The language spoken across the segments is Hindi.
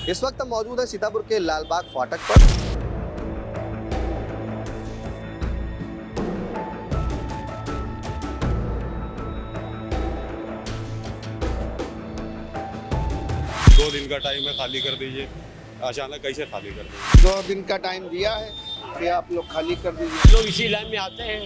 इस वक्त हम मौजूद हैं सीतापुर के लालबाग फाटक पर। दो दिन का टाइम है, खाली कर दीजिए। अचानक कैसे खाली कर दीजिए? 2 दिन का टाइम दिया है कि आप लोग खाली कर दीजिए। लोग इसी लाइन में आते हैं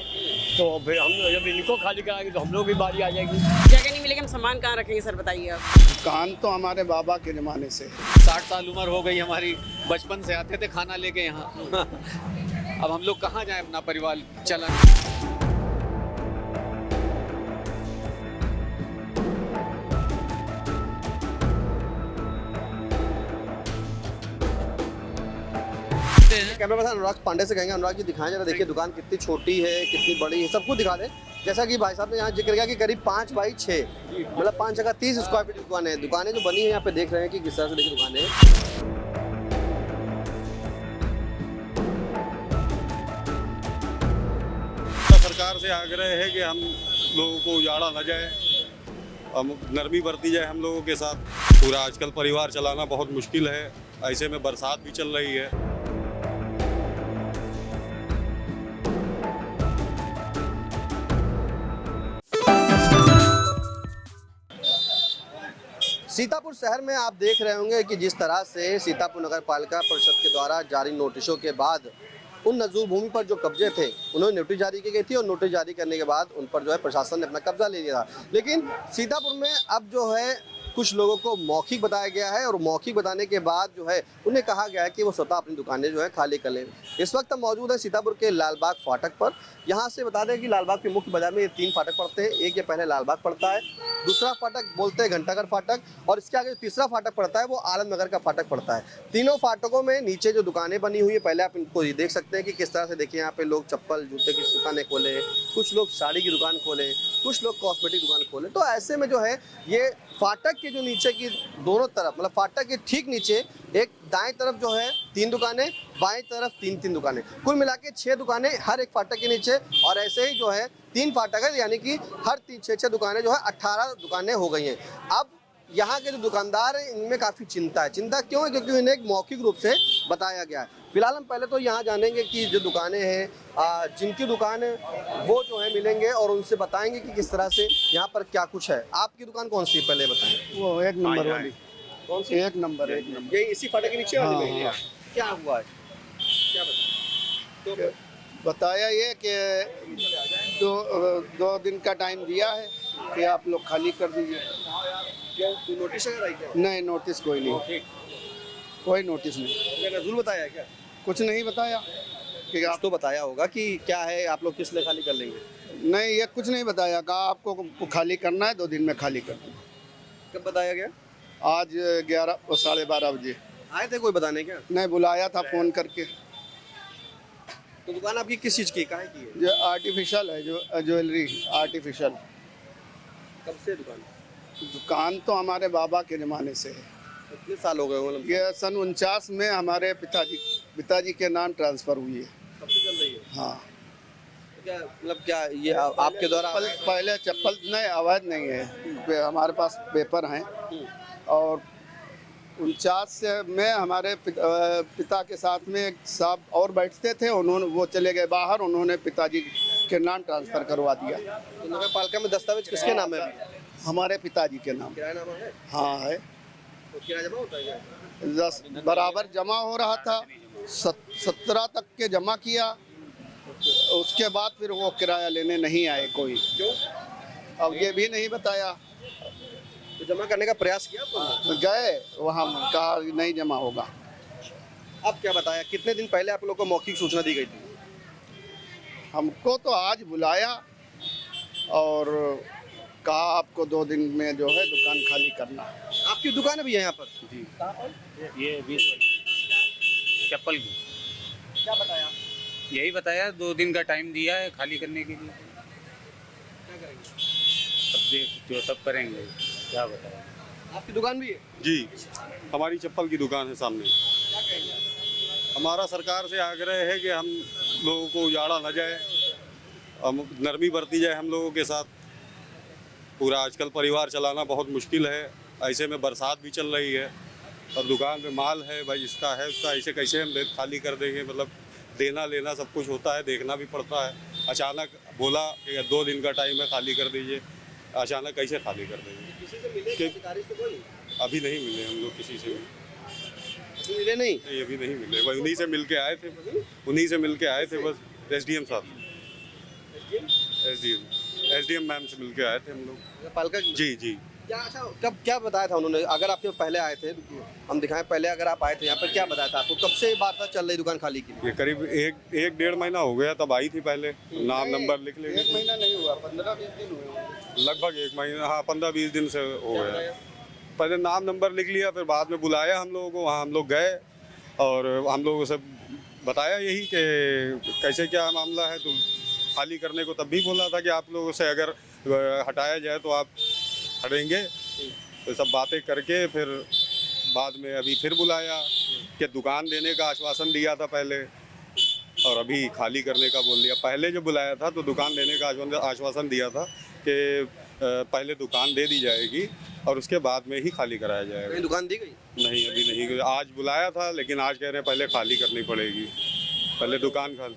तो फिर हम जब इनको खाली कराएंगे तो हम लोग भी बारी आ जाएगी। जगह नहीं मिलेगी, हम सामान कहाँ रखेंगे सर, बताइए आप। दुकान तो हमारे बाबा के ज़माने से है। 60 साल उम्र हो गई हमारी, बचपन से आते थे खाना लेके यहाँ। अब हम लोग कहाँ जाएं अपना परिवार चलाने। कैमरा पर्सन अनुराग पांडे से कहेंगे, अनुराग जी दिखाएं जरा, देखिए दुकान कितनी छोटी है, कितनी बड़ी है, सब कुछ दिखा दें। जैसा कि भाई साहब ने यहाँ जिक्र किया कि करीब 5 बाई 6 मतलब 5 जगह 30 स्क्वायर फीट की दुकान है। दुकानें जो बनी है यहाँ पे देख रहे हैं कि किस तरह से देखिए दुकानें हैं। सरकार से आग्रह है कि हम लोगों को उजाड़ा न जाए, हम नरमी बरती जाए हम लोगों के साथ। पूरा आजकल परिवार चलाना बहुत मुश्किल है, ऐसे में बरसात भी चल रही है। सीतापुर शहर में आप देख रहे होंगे कि जिस तरह से सीतापुर नगर पालिका परिषद के द्वारा जारी नोटिसों के बाद उन नजूर भूमि पर जो कब्जे थे उन्होंने नोटिस जारी की गई थी और नोटिस जारी करने के बाद उन पर जो है प्रशासन ने अपना कब्जा ले लिया था। लेकिन सीतापुर में अब जो है कुछ लोगों को मौखिक बताया गया है और मौखिक बताने के बाद जो है उन्हें कहा गया है कि वो स्वतः अपनी दुकानें जो है खाली कर लें। इस वक्त हम मौजूद है सीतापुर के लालबाग फाटक पर। यहाँ से बता दें कि लालबाग के मुख्य बाजार में ये 3 फाटक पड़ते हैं। एक ये पहले लालबाग पड़ता है, दूसरा फाटक बोलते हैं घंटाघर फाटक, और इसके आगे जो तीसरा फाटक पड़ता है वो आलमनगर का फाटक पड़ता है। तीनों फाटकों में नीचे जो दुकानें बनी हुई है, पहले आप इनको ये देख सकते हैं कि किस तरह से देखिए यहाँ पे लोग चप्पल जूते की दुकानें खोले, कुछ लोग साड़ी की दुकान खोले, कुछ लोग कॉस्मेटिक दुकान खोले। तो ऐसे में जो है ये फाटक के जो नीचे की दोनों तरफ मतलब फाटक के ठीक नीचे एक दाएं तरफ जो है 3 दुकानें, बाएं तरफ 3 दुकानें, कुल मिला के 6 दुकानें हर एक फाटक के नीचे। और ऐसे ही जो है 3 फाटक है, यानी कि हर 6 दुकानें जो है 18 दुकानें हो गई हैं। अब यहाँ के जो दुकानदार हैं इनमें काफ़ी चिंता है। चिंता क्यों है? क्योंकि इन्हें एक मौखिक रूप से बताया गया है। फिलहाल हम पहले तो यहाँ जानेंगे कि जो दुकानें हैं जिनकी दुकान है वो जो है मिलेंगे और उनसे बताएंगे कि किस तरह से यहाँ पर क्या कुछ है। आपकी दुकान कौन सी है पहले बताएं। वो 1 नंबर वाली, कौन सी? 1 नंबर। यही इसी फाटक के नीचे वाली में? हाँ। क्या हुआ है, क्या बताएं? तो बताया ये कि 2 दिन का टाइम दिया है कि आप लोग खाली कर दीजिए। क्या नोटिस वगैरह आई क्या? नहीं, नोटिस कोई नहीं, कोई नोटिस नहीं, क्या नजूल बताया है क्या? कुछ नहीं बताया कि आप आप तो बताया होगा कि क्या है, आप लोग किस लिए खाली कर लेंगे। नहीं, ये कुछ नहीं बताया। कहा आपको खाली करना है, 2 दिन में खाली कर दूँ। कब बताया गया? आज 11 साढ़े 12 बजे आए थे कोई बताने क्या? नहीं, बुलाया था फ़ोन करके। तो दुकान आपकी किस चीज़ की, काहे की है? जो आर्टिफिशियल है, जो ज्वेलरी आर्टिफिशियल। कब से दुकान? दुकान तो हमारे बाबा के ज़माने से है। कितने साल हो गए मतलब? ये सन 49 में हमारे पिताजी के नाम ट्रांसफ़र हुई है। कब से चल रही है? हाँ। तो क्या मतलब क्या ये आपके द्वारा? पहले चप्पल नहीं, अवैध नहीं है, हमारे पास पेपर हैं। और 49 में हमारे पिता के साथ में एक साहब और बैठते थे, वो चले गए बाहर, उन्होंने पिताजी के नाम ट्रांसफ़र करवा दिया। तो नगर पालिका में दस्तावेज किसके नाम है अभी? हमारे पिताजी के नाम। किरायानामा है? हाँ है। तो किराया जमा होता है क्या? 10 बराबर जमा हो रहा था, 17 तक के जमा किया, उसके बाद फिर वो किराया लेने नहीं आए कोई। क्यों? अब ये भी नहीं बताया। तो जमा करने का प्रयास किया आपने? गए वहाँ, कहा नहीं जमा होगा। अब क्या बताया? कितने दिन पहले आप लोग को मौखिक सूचना दी गई थी? हमको तो आज बुलाया और कहा आपको 2 दिन में जो है दुकान खाली करना। आपकी दुकान भी है यहाँ पर? जी, ये 20 चप्पल की। क्या बताया? यही बताया 2 दिन का टाइम दिया है खाली करने के लिए। क्या करेंगे? अब देख जो सब करेंगे, क्या बताया। आपकी दुकान भी है? जी, हमारी चप्पल की दुकान है सामने। क्या कहेंगे आप? हमारा सरकार से आग्रह है कि हम लोगों को उजाड़ा न जाए, हम नरमी बरती जाए हम लोगों के साथ। पूरा आजकल परिवार चलाना बहुत मुश्किल है, ऐसे में बरसात भी चल रही है, और दुकान पे माल है भाई, इसका है उसका, ऐसे कैसे हम खाली कर देंगे? मतलब देना लेना सब कुछ होता है, देखना भी पड़ता है। अचानक बोला कि 2 दिन का टाइम है, खाली कर दीजिए, अचानक कैसे खाली कर देंगे? किसी से मिले कि- अधिकारी से कोई? अभी नहीं मिले हम लोग किसी से भी। मिले नहीं? नहीं, अभी नहीं मिले, वही उन्हीं से मिल के आए थे, बस एसडीएम साहब, एसडीएम मैम से मिल के आए थे हम लोग। पालिका जी जी। क्या अच्छा कब क्या बताया था उन्होंने? अगर आपके पहले आए थे, हम दिखाएं पहले अगर आप आए थे यहाँ पर, क्या बताया था आपको? कब से वार्ता चल रही दुकान खाली की? ये करीब एक 1.5 महीना हो गया, तब आई थी पहले, नाम नंबर लिख लेंगे। 1 महीना नहीं हुआ, 15-20 दिन हुए होंगे। लगभग 1 महीना, हाँ 15-20 दिन से हो गया। पहले नाम नंबर लिख लिया, फिर बाद में बुलाया हम लोगों को, वहाँ हम लोग गए और हम लोगों से बताया यही कि कैसे क्या मामला है। तो खाली करने को तब भी बोला था कि आप लोगों से अगर हटाया जाए तो आप हटेंगे। तो सब बातें करके फिर बाद में अभी फिर बुलाया कि दुकान देने का आश्वासन दिया था पहले, और अभी खाली करने का बोल दिया। पहले जो बुलाया था तो दुकान देने का आश्वासन दिया था कि पहले दुकान दे दी जाएगी और उसके बाद में ही खाली कराया जाएगा। कहीं दुकान दी गई? नहीं, अभी नहीं। आज बुलाया था लेकिन आज कह रहे हैं पहले खाली करनी पड़ेगी, पहले दुकान खाली।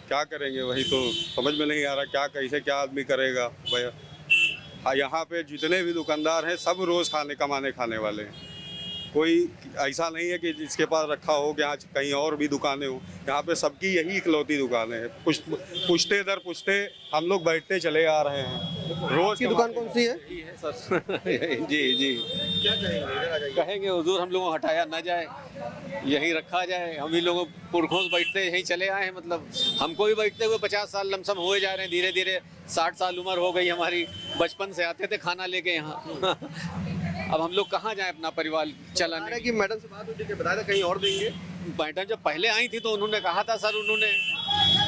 क्या करेंगे वही तो समझ में नहीं आ रहा, क्या कैसे क्या आदमी करेगा भैया। यहाँ पे जितने भी दुकानदार हैं सब रोज़ कमाने खाने वाले हैं। कोई ऐसा नहीं है कि जिसके पास रखा हो कि यहाँ कहीं और भी दुकानें हो। यहाँ पे सबकी यही इकलौती दुकान है। पुछते दर पुछते हम लोग बैठते चले आ रहे हैं। रोज़ की दुकान कौन सी है? जी जी। क्या कहेंगे? कहेंगे हुजूर हम लोगों को हटाया ना जाए, यहीं रखा जाए। हम ही लोगों पुरखों से बैठते यहीं चले आए हैं। मतलब हमको भी बैठते हुए 50 साल लमसम हुए जा रहे हैं, धीरे धीरे 60 साल उम्र हो गई हमारी। बचपन से आते थे खाना लेके यहाँ। अब हम लोग कहाँ जाएं अपना परिवार चलाने? कि मैडम से बात हुई थी, बताया था कहीं और देंगे। मैडम जब पहले आई थी तो उन्होंने कहा था सर, उन्होंने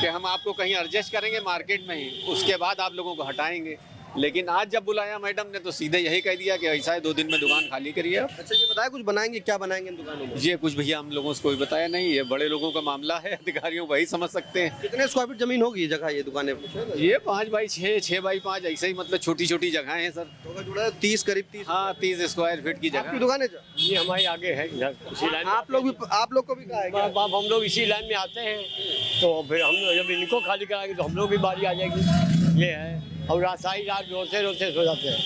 कि हम आपको कहीं एडजस्ट करेंगे मार्केट में ही, उसके बाद आप लोगों को हटाएंगे। लेकिन आज जब बुलाया मैडम ने तो सीधे यही कह दिया कि ऐसा है 2 दिन में दुकान खाली करिए। अच्छा ये बताया कुछ बनाएंगे, क्या बनाएंगे इन दुकानों में? ये कुछ भैया हम लोगों से कोई बताया नहीं, ये बड़े लोगों का मामला है, अधिकारियों वही समझ सकते हैं। कितने स्क्वायर फीट जमीन होगी ये जगह, ये दुकानें? ये 5x6, 6x5 ऐसे ही, मतलब छोटी छोटी जगह है सर। होगा जुड़ा है 30 करीब 30। हाँ 30 स्क्वायर फीट की आपकी जगह। दुकान है क्या? ये हमारे आगे है इधर, इसी लाइन में। आप लोग को भी कहा है क्या? अब हम लोग इसी लाइन में आते हैं तो फिर हम जब इनको खाली कराएंगे तो हम लोग भी बारी आ जाएगी। ये है। और सारी रात रोते रोते सो जाते हैं।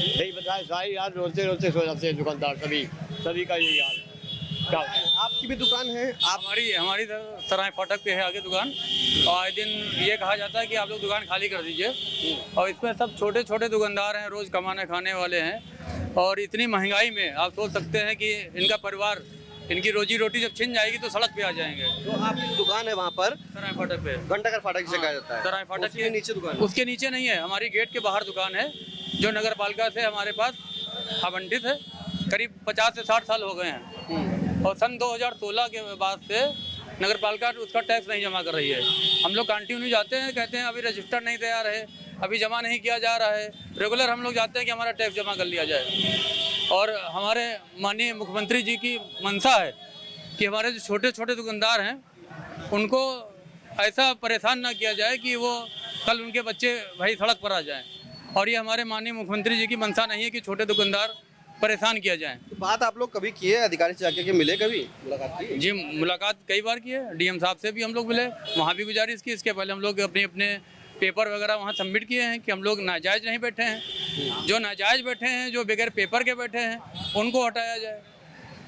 यही बताए, सारी रात रोते रोते सो जाते हैं दुकानदार, सभी का यही हाल है। क्या होता है? आपकी भी दुकान है? आप हमारी सराय फाटक पे है आगे दुकान, और आए दिन ये कहा जाता है कि आप लोग दुकान खाली कर दीजिए। और इसमें सब छोटे छोटे दुकानदार हैं, रोज़ कमाने खाने वाले हैं। और इतनी महंगाई में आप सोच सकते हैं कि इनका परिवार, इनकी रोजी रोटी जब छिन जाएगी तो सड़क पे आ जाएंगे। तो आपकी जो दुकान है वहाँ पर सराय फाटक पे, घंटाघर फाटक जिसे कहा जाता है, सराय फाटक उसके नीचे दुकान है। उसके नीचे नहीं है, हमारी गेट के बाहर दुकान है जो नगर पालिका से हमारे पास आवंटित है। करीब 50 से 60 साल हो गए हैं, और सन 2016 के बाद से नगर पालिका उसका टैक्स नहीं जमा कर रही है। हम लोग कंटिन्यू जाते हैं, कहते हैं अभी रजिस्टर नहीं तैयार है, अभी जमा नहीं किया जा रहा है। रेगुलर हम लोग जाते हैं कि हमारा टैक्स जमा कर लिया जाए। और हमारे माननीय मुख्यमंत्री जी की मंशा है कि हमारे जो छोटे छोटे दुकानदार हैं उनको ऐसा परेशान ना किया जाए कि वो कल उनके बच्चे भाई सड़क पर आ जाएं। और ये हमारे माननीय मुख्यमंत्री जी की मंशा नहीं है कि छोटे दुकानदार परेशान किया जाए। तो बात आप लोग कभी किए अधिकारी से जाके, कि मिले कभी, मुलाकात की? जी मुलाकात कई बार की है, डीएम साहब से भी हम लोग मिले, वहाँ भी गुजारिश की। इसके पहले हम लोग अपने अपने पेपर वगैरह वहाँ सबमिट किए हैं कि हम लोग नाजायज़ नहीं बैठे हैं। जो नाजायज़ बैठे हैं, जो बगैर पेपर के बैठे हैं, उनको हटाया जाए।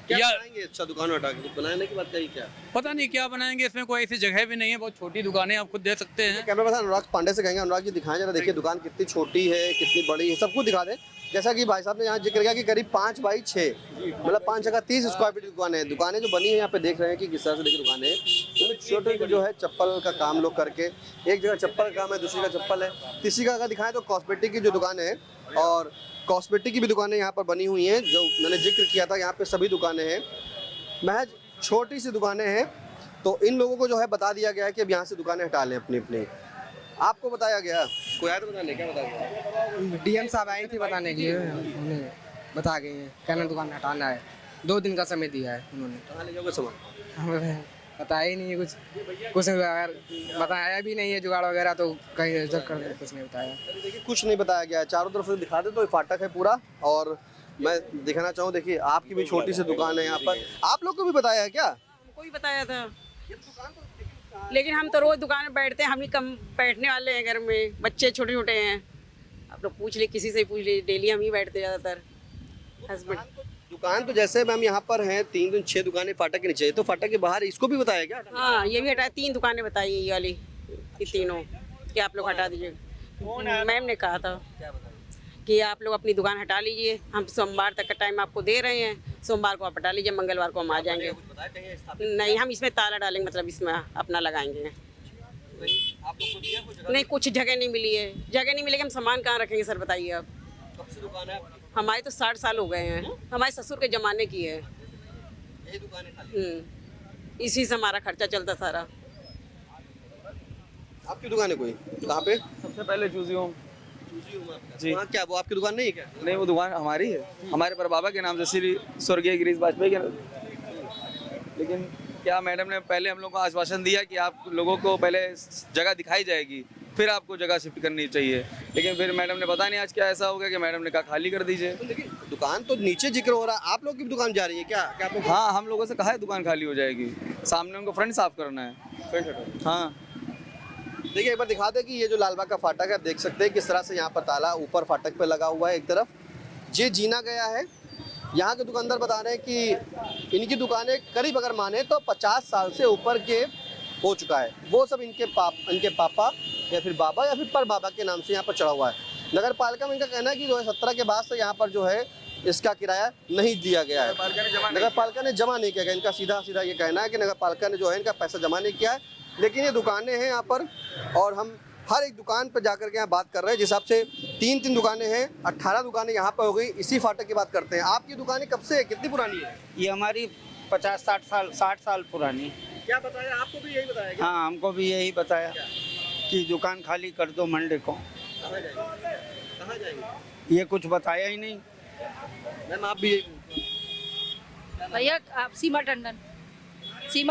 क्या या बनाएंगे? अच्छा दुकान हटा के कुछ बनाने की बात कही क्या? पता नहीं क्या बनाएंगे, इसमें कोई ऐसी जगह भी नहीं है, बहुत छोटी दुकानें आप खुद देख सकते हैं। कैमरा पर्सन अनुराग पांडे से कहेंगे, अनुराग जी दिखाएं जरा, देखिए दुकान कितनी छोटी है, कितनी बड़ी है, सब कुछ दिखा दें। जैसा कि भाई साहब ने यहाँ जिक्र किया कि करीब 5x6, मतलब 5 जगह 30 स्क्वायर फीट की दुकान है। दुकानें जो बनी है यहाँ पे देख रहे हैं कि किस तरह से देखिए दुकानें, इसमें छोटे जो है चप्पल का काम लोग करके, एक जगह चप्पल का काम है, दूसरी जगह चप्पल है, तीसरी का अगर दिखाएं तो कॉस्मेटिक की जो दुकान है, और कॉस्मेटिक की भी दुकानें यहाँ पर बनी हुई हैं। जो मैंने जिक्र किया था, यहाँ पे सभी दुकानें हैं, महज छोटी सी दुकानें हैं। तो इन लोगों को जो है बता दिया गया है कि अब यहाँ से दुकानें हटा लें अपनी अपनी। आपको बताया गया, कोई आया तो बताने, क्या बताया गया? डीएम साहब आई थी बताने के लिए, उन्हें बता गए हैं कहना दुकान हटाना है, 2 दिन का समय दिया है उन्होंने। कहाँ ले जाओगे सामान? हमें बताया ही नहीं है कुछ अगर बताया भी नहीं है जुगाड़ वगैरह तो कहीं जब कर कुछ नहीं बताया। देखिए कुछ नहीं बताया गया है। चारों तरफ से दिखा दे तो ये फाटक है पूरा, और मैं दिखाना चाहूँ, देखिए आपकी भी छोटी सी दुकान है यहाँ पर, आप लोग को भी बताया है क्या? हमको भी बताया था, लेकिन हम तो रोज दुकान में बैठते हैं, हम ही कम बैठने वाले हैं, घर में बच्चे छोटे छोटे हैं। आप लोग पूछ ले, किसी से पूछ ले, डेली हम ही बैठते ज़्यादातर हस्बैंड। दुकान तो जैसे मैम यहाँ पर हैं 6 दुकानें फाटक के नीचे, तो फाटक के बाहर इसको भी बताया क्या? हाँ, ये भी हटाया, 3 दुकानें बताई ये वाली, ये तीनों कि आप लोग हटा दीजिए। मैम ने कहा था कि आप लोग अपनी दुकान हटा लीजिए, हम सोमवार तक का टाइम आपको दे रहे हैं, सोमवार को आप हटा लीजिए, मंगलवार को हम आ जाएंगे। नहीं, हम इसमें ताला डालेंगे, मतलब इसमें अपना लगाएंगे। नहीं, कुछ जगह नहीं मिली है, जगह नहीं मिलेगी, हम सामान कहाँ रखेंगे सर, बताइए आप। कब से दुकान है आपकी? हमारे तो 60 साल हो गए हैं, हमारे ससुर के ज़माने की है। यही दुकान है खाली? इसी से हमारा खर्चा चलता सारा। आपकी दुकान है कोई? कहाँ पे? सबसे पहले चूजी होम। जी। वहाँ क्या वो आपकी दुकान नहीं है क्या? नहीं, वो दुकान हमारी है, हमारे परबाबा के नाम से, श्री स्वर्गीय गिरीश वाजपेयी के। लेकिन क्या मैडम ने पहले हम लोग को आश्वासन दिया कि आप लोगों को पहले जगह दिखाई जाएगी, फिर आपको जगह शिफ्ट करनी चाहिए, लेकिन फिर मैडम ने पता नहीं आज क्या ऐसा हो गया कि मैडम ने कहा खाली कर दीजिए। देखिए दुकान तो नीचे जिक्र हो रहा है, आप लोग की भी दुकान जा रही है क्या? क्या आप लोग? हाँ, हम लोगों से कहा है दुकान खाली हो जाएगी, सामने उनको फ्रंट साफ करना है। हाँ, देखिए एक बार दिखा दे कि ये जो लालबाग का फाटक है, आप देख सकते हैं किस तरह से यहाँ पर ताला ऊपर फाटक पे लगा हुआ है, एक तरफ ये जीना गया है। यहाँ के दुकानदार बता रहे हैं कि इनकी दुकानें करीब अगर माने तो 50 साल से ऊपर के हो चुका है, वो सब इनके पापा या फिर बाबा या फिर पर बाबा के नाम से यहाँ पर चढ़ा हुआ है। नगर पालिका में इनका कहना है कि 2017 के बाद से यहाँ पर जो है इसका किराया नहीं दिया गया है, नगर पालिका ने जमा नहीं किया गया। इनका सीधा ये कहना है कि नगर पालिका ने जो है इनका पैसा जमा नहीं किया है। लेकिन ये दुकानें हैं यहाँ पर, और हम हर एक दुकान पर जाकर के यहाँ बात कर रहे हैं। जिस हिसाब से 3 दुकानें हैं, 18 दुकानें यहाँ पर हो गई। इसी फाटक की बात करते हैं। आपकी दुकानें कब से है, कितनी पुरानी है? ये हमारी 60 साल पुरानी। क्या बताया आपको? भी यही बताया क्या? हाँ, हमको भी यही बताया कि दुकान खाली कर दो मंडे को। कहाँ जाएंगे? ये कुछ बताया ही नहीं। मैम आप भी भैया, आप सीमा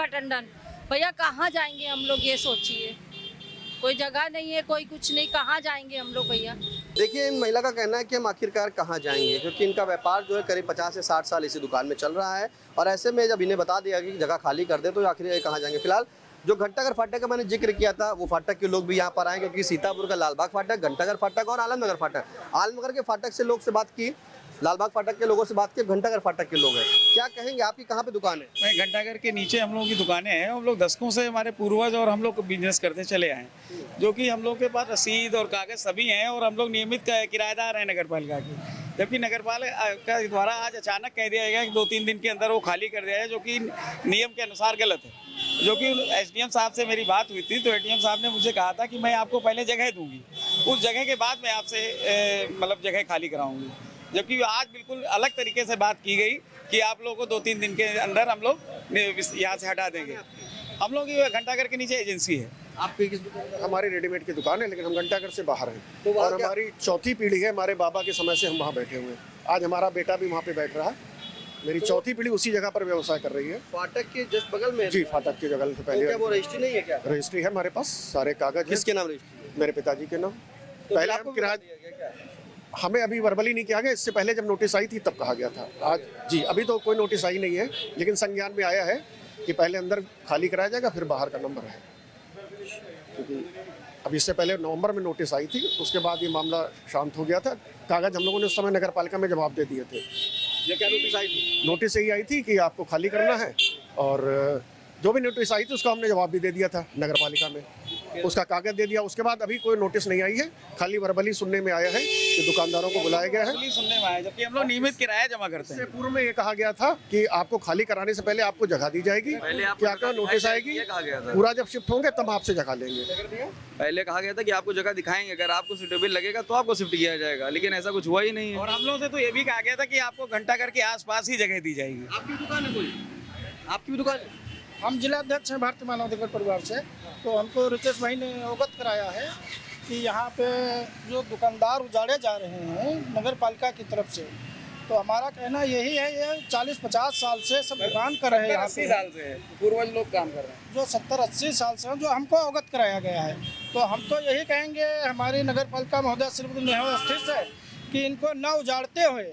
टंडन भैया, कहाँ जाएंगे हम लोग, ये सोचिए, कोई जगह नहीं है, कोई कुछ नहीं, कहाँ जाएंगे हम लोग भैया? देखिए इन महिला का कहना है कि हम आखिरकार कहाँ जाएंगे, क्योंकि इनका व्यापार जो है करीब 50 से 60 साल इसी दुकान में चल रहा है, और ऐसे में जब इन्हें बता दिया कि जगह खाली कर दे तो आखिर ये कहाँ जाएंगे। फिलहाल जो घंटाघर फाटक का मैंने जिक्र किया था, वो फाटक के लोग भी यहाँ पर आए, क्योंकि सीतापुर का लालबाग फाटक, घंटाघर फाटक और आलमनगर फाटक, आलमनगर के फाटक से लोग से बात की, लालबाग फाटक के लोगों से बात की, घंटाघर फाटक के लोग हैं। क्या कहेंगे, आपकी कहाँ पे दुकान है? मैं घंटाघर के नीचे हम लोगों की दुकानें हैं। हम लोग दशकों से, हमारे पूर्वज और हम लोग बिजनेस करते चले आए हैं, जो कि हम लोग के पास रसीद और कागज सभी हैं, और हम लोग नियमित किराएदार हैं नगर पालिका के। जबकि नगर पालिका द्वारा आज अचानक कह दिया गया कि 2-3 दिन के अंदर वो खाली कर दिया है, जो कि नियम के अनुसार गलत है। जो कि एसडीएम साहब से मेरी बात हुई थी, तो एसडीएम साहब ने मुझे कहा था कि मैं आपको पहले जगह दूंगी, उस जगह के बाद मैं आपसे मतलब जगह खाली कराऊंगी। जबकि आज बिल्कुल अलग तरीके से बात की गई कि आप लोगों को 2-3 दिन के अंदर हम लोग यहाँ से हटा देंगे। हम लोग ये घंटाघर के नीचे एजेंसी है। आपकी किस दुकान है? हमारी रेडीमेड की दुकान है, लेकिन हम घंटाघर से बाहर हैं। तो और हमारी 4थी पीढ़ी है, हमारे बाबा के समय से हम वहाँ बैठे हुए हैं। आज हमारा बेटा भी वहाँ पे बैठ रहा है। मेरी 4थी पीढ़ी उसी जगह पर व्यवसाय कर रही है। फाटक के जस्ट बगल में? जी, फाटक के जगह से तो पहले। क्या वो रजिस्ट्री नहीं है क्या? रजिस्ट्री है हमारे पास, सारे कागज। किसके नाम रजिस्ट्री? मेरे पिताजी के नाम। तो पहले आपको किराया हमें अभी वर्बली नहीं किया गया, इससे पहले जब नोटिस आई थी तब कहा गया था। आज जी अभी तो कोई नोटिस आई नहीं है, लेकिन संज्ञान में आया है कि पहले अंदर खाली कराया जाएगा, फिर बाहर का नंबर है। क्योंकि अभी इससे पहले नवंबर में नोटिस आई थी, उसके बाद ये मामला शांत हो गया था। कागज हम लोगों ने उस समय नगर पालिका में जवाब दे दिए थे। ये क्या नोटिस आई थी? नोटिस यही आई थी कि आपको खाली करना है, और जो भी नोटिस आई थी उसका हमने जवाब भी दे दिया था नगर पालिका में, उसका कागज दे दिया। उसके बाद अभी कोई नोटिस नहीं आई है, खाली वर्बली सुनने में आया है कि दुकानदारों को बुलाया गया है। सुनने में आया, जबकि हम लोग नियमित किराया जमा करते हैं। पूर्व में ये कहा गया था कि आपको खाली कराने से पहले आपको जगह दी जाएगी, कि आपका नोटिस आएगी, पूरा जब शिफ्ट होंगे तब आपसे जगह लेंगे। पहले कहा गया था कि आपको जगह दिखाएंगे, अगर आपको सूटेबल लगेगा तो आपको शिफ्ट किया जाएगा, लेकिन ऐसा कुछ हुआ ही नहीं है। और हम लोगों से तो ये भी कहा गया था कि आपको घंटाघर के आसपास ही जगह दी जाएगी। आपकी दुकान है कोई? आपकी भी दुकान है? हम जिलाध्यक्ष हैं भारतीय मानवाधिकार परिवार से, तो हमको रितेश भाई ने अवगत कराया है कि यहाँ पे जो दुकानदार उजाड़े जा रहे हैं नगर पालिका की तरफ से, तो हमारा कहना यही है, ये 40-50 साल से सब दुकान कर रहे हैं, यहाँ 80 साल से पूर्वज लोग काम कर रहे हैं, जो 70-80 साल से जो हमको अवगत कराया गया है। तो हम तो यही कहेंगे हमारी नगर पालिका महोदय श्रीमती नेहा स्थित है कि इनको न उजाड़ते हुए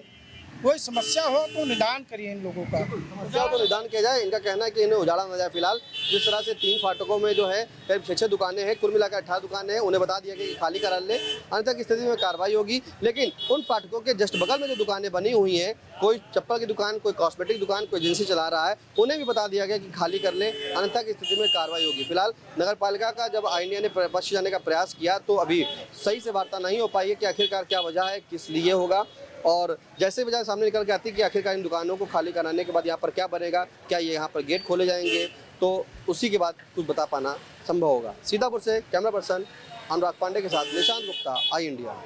कोई समस्या हो तो निदान करिए इन लोगों का। समस्या तो निदान किया जाए। इनका कहना है कि इन्हें उजाड़ा न जाए। फिलहाल जिस तरह से 3 फाटकों में जो है करीब 6 दुकानें हैं, कुल मिलाकर 18 दुकानें हैं, उन्हें बता दिया गया कि खाली करा ले, अन्यथा की स्थिति में कार्रवाई होगी। लेकिन उन फाटकों के जस्ट बगल में जो दुकानें बनी हुई हैं, कोई चप्पल की दुकान, कोई कॉस्मेटिक दुकान, कोई एजेंसी चला रहा है, उन्हें भी बता दिया गया कि खाली कर लें, अन्यथा की स्थिति में कार्रवाई होगी। फिलहाल नगर पालिका का जब INDA ने बच जाने का प्रयास किया तो अभी सही से वार्ता नहीं हो पाई है कि आखिरकार क्या वजह है, किस लिए होगा। और जैसे वजह सामने निकल के आती है कि आखिरकार इन दुकानों को खाली कराने के बाद यहाँ पर क्या बनेगा, क्या ये यहाँ पर गेट खोले जाएंगे, तो उसी के बाद कुछ बता पाना संभव होगा। सीतापुर से कैमरा पर्सन अनुराग पांडे के साथ निशांत गुप्ता, आई इंडिया।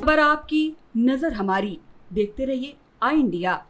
खबर आपकी, नजर हमारी। देखते रहिए आई इंडिया।